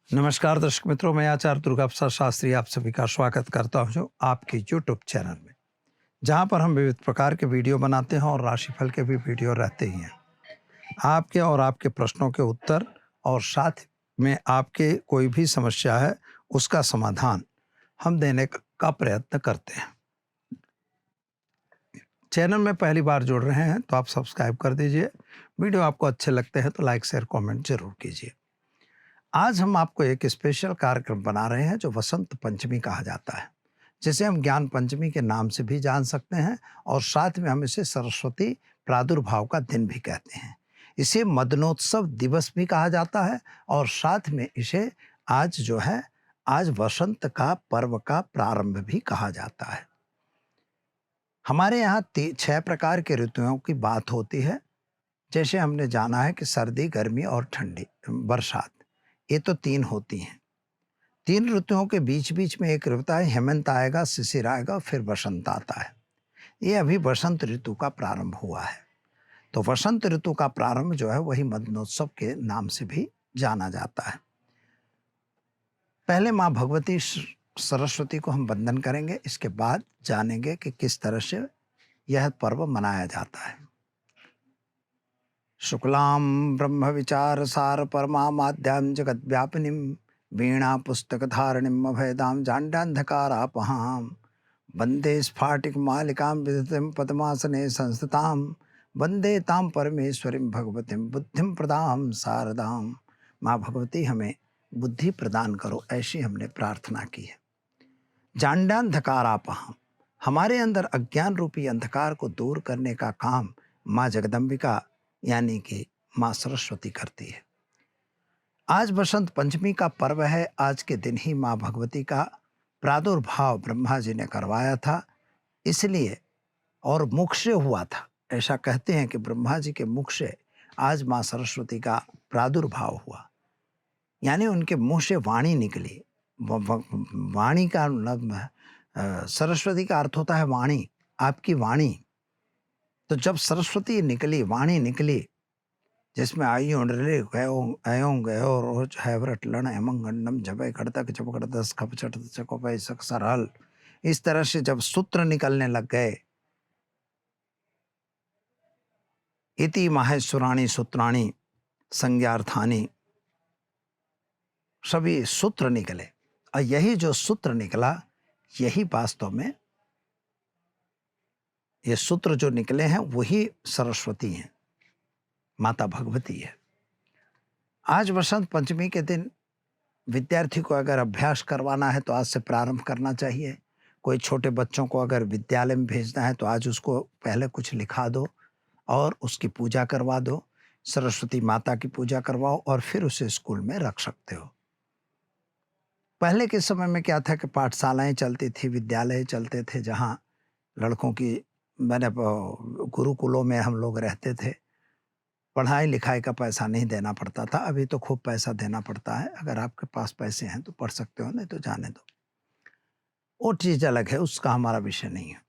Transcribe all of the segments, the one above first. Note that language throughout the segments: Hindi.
नमस्कार दर्शक मित्रों, मैं आचार्य दुर्गा प्रसाद शास्त्री आप सभी का स्वागत करता हूं आपके यूट्यूब चैनल में, जहां पर हम विविध प्रकार के वीडियो बनाते हैं और राशिफल के भी वीडियो रहते ही हैं। आपके और आपके प्रश्नों के उत्तर और साथ में आपके कोई भी समस्या है उसका समाधान हम देने का प्रयत्न करते हैं। चैनल में पहली बार जुड़ रहे हैं तो आप सब्सक्राइब कर दीजिए। वीडियो आपको अच्छे लगते हैं तो लाइक शेयर कॉमेंट जरूर कीजिए। आज हम आपको एक स्पेशल कार्यक्रम बना रहे हैं जो वसंत पंचमी कहा जाता है, जिसे हम ज्ञान पंचमी के नाम से भी जान सकते हैं और साथ में हम इसे सरस्वती प्रादुर्भाव का दिन भी कहते हैं। इसे मदनोत्सव दिवस भी कहा जाता है और साथ में इसे आज वसंत का पर्व का प्रारंभ भी कहा जाता है। हमारे यहाँ 6 प्रकार के ऋतुओं की बात होती है। जैसे हमने जाना है कि सर्दी, गर्मी और ठंडी, बरसात, ये तो 3 होती हैं। 3 ऋतुओं के बीच-बीच में एक ऋतु है, हेमंत आएगा, शिशिर आएगा, फिर बसंत आता है। ये अभी वसंत ऋतु का प्रारंभ हुआ है। तो वसंत ऋतु का प्रारंभ जो है वही मदनोत्सव के नाम से भी जाना जाता है। पहले माँ भगवती सरस्वती को हम वंदन करेंगे, इसके बाद जानेंगे कि किस तरह से यह पर्व मनाया जाता है। शुक्लां ब्रह्म विचार सार परमाद्यां जगत व्यापिनीं वीणा पुस्तक धारणिम अभयदां जांडांधकारापहां वंदे स्फाटिक मालिकां विदतिं पद्मासने संस्थितां वंदे तां परमेश्वरीं भगवतीं बुद्धिं प्रदां शारदां। माँ भगवती हमें बुद्धि प्रदान करो, ऐसी हमने प्रार्थना की है। जांडांधकारापहां, हमारे अंदर अज्ञान रूपी अंधकार को दूर करने का काम माँ जगदम्बिका यानी कि माँ सरस्वती करती है। आज बसंत पंचमी का पर्व है। आज के दिन ही माँ भगवती का प्रादुर्भाव ब्रह्मा जी ने करवाया था, इसलिए, और मुख से हुआ था। ऐसा कहते हैं कि ब्रह्मा जी के मुख से आज माँ सरस्वती का प्रादुर्भाव हुआ, यानी उनके मुंह से वाणी निकली। वाणी का मतलब सरस्वती का अर्थ होता है वाणी, आपकी वाणी। तो जब सरस्वती निकली, वाणी निकली, जिसमें आयु उंडले गयो रोज हैवरट लन एमंगंडम जबे खड़तक जब खड़दस खपचट चको पैसक सरल, इस तरह से जब सूत्र निकलने लग गए, इति माहेश्वराणी सूत्राणी संज्ञार्थानी, सभी सूत्र निकले। और यही जो सूत्र निकला, यही वास्तव में ये सूत्र जो निकले हैं वही सरस्वती हैं, माता भगवती है। आज वसंत पंचमी के दिन विद्यार्थी को अगर अभ्यास करवाना है तो आज से प्रारंभ करना चाहिए। कोई छोटे बच्चों को अगर विद्यालय में भेजना है तो आज उसको पहले कुछ लिखा दो और उसकी पूजा करवा दो, सरस्वती माता की पूजा करवाओ और फिर उसे स्कूल में रख सकते हो। पहले के समय में क्या था कि पाठशालाएं चलती थी, विद्यालय चलते थे, जहाँ लड़कों की गुरुकुलों में हम लोग रहते थे। पढ़ाई लिखाई का पैसा नहीं देना पड़ता था। अभी तो खूब पैसा देना पड़ता है। अगर आपके पास पैसे हैं तो पढ़ सकते हो, नहीं तो जाने दो, वो चीज़ अलग है, उसका हमारा विषय नहीं है।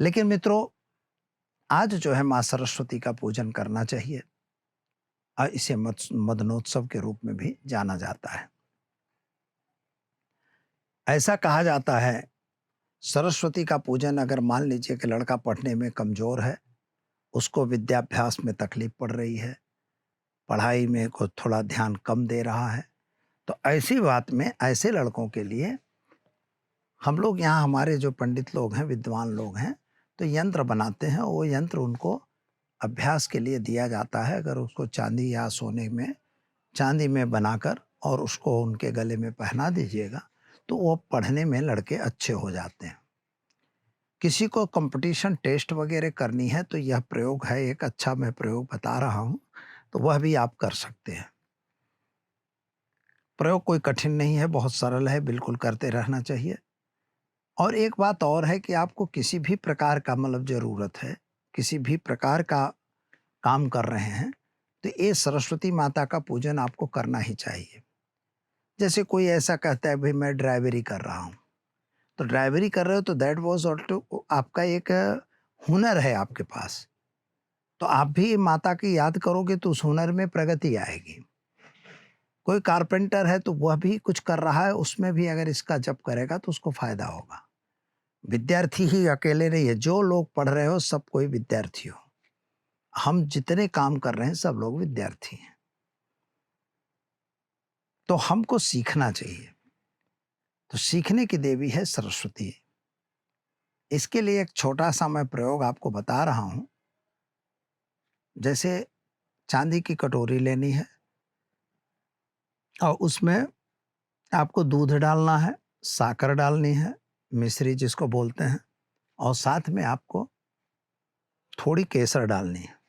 लेकिन मित्रों, आज जो है माँ सरस्वती का पूजन करना चाहिए और इसे मदनोत्सव के रूप में भी जाना जाता है। ऐसा कहा जाता है, सरस्वती का पूजन, अगर मान लीजिए कि लड़का पढ़ने में कमज़ोर है, उसको विद्याभ्यास में तकलीफ पड़ रही है, पढ़ाई में को थोड़ा ध्यान कम दे रहा है, तो ऐसी बात में ऐसे लड़कों के लिए हम लोग यहाँ, हमारे जो पंडित लोग हैं, विद्वान लोग हैं, तो यंत्र बनाते हैं। वो यंत्र उनको अभ्यास के लिए दिया जाता है। अगर उसको चांदी या सोने में, चांदी में बनाकर और उसको उनके गले में पहना दीजिएगा तो वो पढ़ने में लड़के अच्छे हो जाते हैं। किसी को कंपटीशन टेस्ट वगैरह करनी है तो यह प्रयोग है, एक अच्छा मैं प्रयोग बता रहा हूँ, तो वह भी आप कर सकते हैं। प्रयोग कोई कठिन नहीं है, बहुत सरल है, बिल्कुल करते रहना चाहिए। और एक बात और है कि आपको किसी भी प्रकार का मतलब ज़रूरत है, किसी भी प्रकार का काम कर रहे हैं, तो ये सरस्वती माता का पूजन आपको करना ही चाहिए। जैसे कोई ऐसा कहता है, भाई मैं ड्राइवरी कर रहा हूँ, तो ड्राइवरी कर रहे हो तो दैट वाज़ ऑल्सो आपका एक हुनर है आपके पास, तो आप भी माता की याद करोगे तो उस हुनर में प्रगति आएगी। कोई कारपेंटर है तो वह भी कुछ कर रहा है, उसमें भी अगर इसका जप करेगा तो उसको फायदा होगा। विद्यार्थी ही अकेले नहीं है, जो लोग पढ़ रहे हो सब कोई विद्यार्थी हो। हम जितने काम कर रहे हैं सब लोग विद्यार्थी हैं। तो हमको सीखना चाहिए। तो सीखने की देवी है सरस्वती। इसके लिए एक छोटा सा मैं प्रयोग आपको बता रहा हूं। जैसे चांदी की कटोरी लेनी है और उसमें आपको दूध डालना है, शक्कर डालनी है, मिश्री जिसको बोलते हैं, और साथ में आपको थोड़ी केसर डालनी है।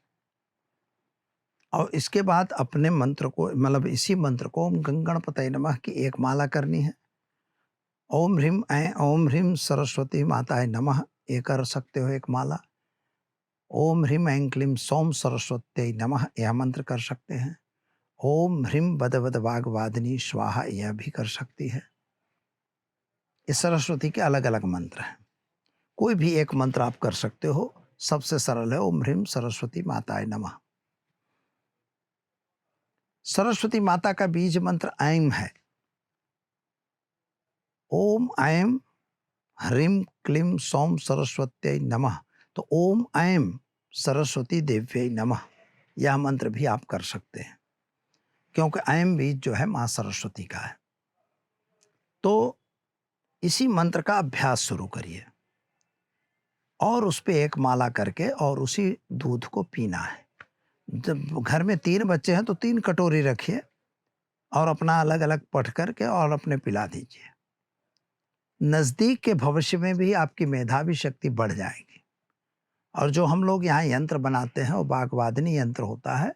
और इसके बाद अपने मंत्र को, मतलब इसी मंत्र को, ओम गंगणपतये नमः की एक माला करनी है। ओम ह्रीम सरस्वती माताय नमः ये कर सकते हो एक माला। ओम ह्रीम ऐं क्लीं सौम सरस्वत्यै नमः यह मंत्र कर सकते हैं। ओम ह्रीम बद बद वाग्वादिनी स्वाहा यह भी कर सकती है। इस सरस्वती के अलग अलग मंत्र हैं, कोई भी एक मंत्र आप कर सकते हो। सबसे सरल है ओम ह्रीम सरस्वती माताय नमः। सरस्वती माता का बीज मंत्र ऐं है। ओम ऐं ह्रीम क्लीं सौम सरस्वत्यै नमः। तो ओम ऐं सरस्वती देव्यै नमः यह मंत्र भी आप कर सकते हैं, क्योंकि ऐं बीज जो है मां सरस्वती का है। तो इसी मंत्र का अभ्यास शुरू करिए और उस पे एक माला करके और उसी दूध को पीना है। जब घर में 3 बच्चे हैं तो 3 कटोरी रखिए और अपना अलग अलग पढ़ करके और अपने पिला दीजिए। नज़दीक के भविष्य में भी आपकी मेधावी शक्ति बढ़ जाएगी। और जो हम लोग यहाँ यंत्र बनाते हैं वो वाग्वादिनी यंत्र होता है,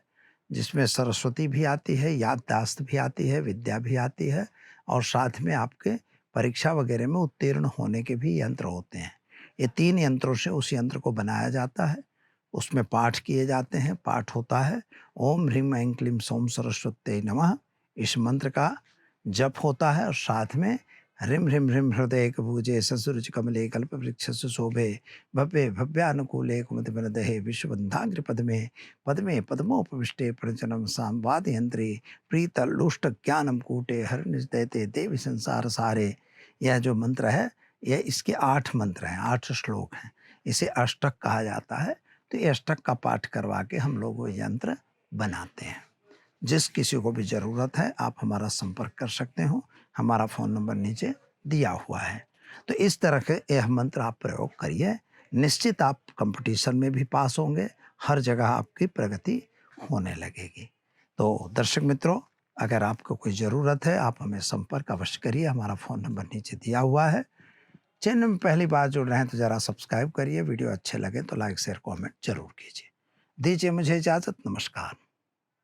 जिसमें सरस्वती भी आती है, याददाश्त भी आती है, विद्या भी आती है, और साथ में आपके परीक्षा वगैरह में उत्तीर्ण होने के भी यंत्र होते हैं। ये 3 यंत्रों से उस यंत्र को बनाया जाता है। उसमें पाठ किए जाते हैं। पाठ होता है ओम ह्रीम ऐं क्लीं सौम सरस्वत्यै नमः। इस मंत्र का जप होता है और साथ में ह्रीम ह्रीम ह्रीम हृदय कबूजे ससुरुच कमले कल्प वृक्ष शोभे भव्य भव्यानुकूले कुमति वरदहे विश्वबंधाग्र पद्मे पद्मे पद्मोपविष्टे प्रजनम सांवाद यंत्रे प्रीत लुष्ट ज्ञानम कूटे हर निजदैते देवी संसार सारे। यह जो मंत्र है, यह इसके 8 मंत्र हैं, 8 श्लोक हैं। इसे अष्टक कहा जाता है। तो ये अष्टक का पाठ करवा के हम लोग वो यंत्र बनाते हैं। जिस किसी को भी ज़रूरत है आप हमारा संपर्क कर सकते हो। हमारा फ़ोन नंबर नीचे दिया हुआ है। तो इस तरह के यह मंत्र आप प्रयोग करिए, निश्चित आप कंपटीशन में भी पास होंगे, हर जगह आपकी प्रगति होने लगेगी। तो दर्शक मित्रों, अगर आपको कोई ज़रूरत है आप हमें संपर्क अवश्य करिए। हमारा फ़ोन नंबर नीचे दिया हुआ है। चैनल में पहली बार जुड़ रहे हैं तो ज़रा सब्सक्राइब करिए। वीडियो अच्छे लगे तो लाइक शेयर कमेंट जरूर कीजिए। दीजिए मुझे इजाज़त। नमस्कार।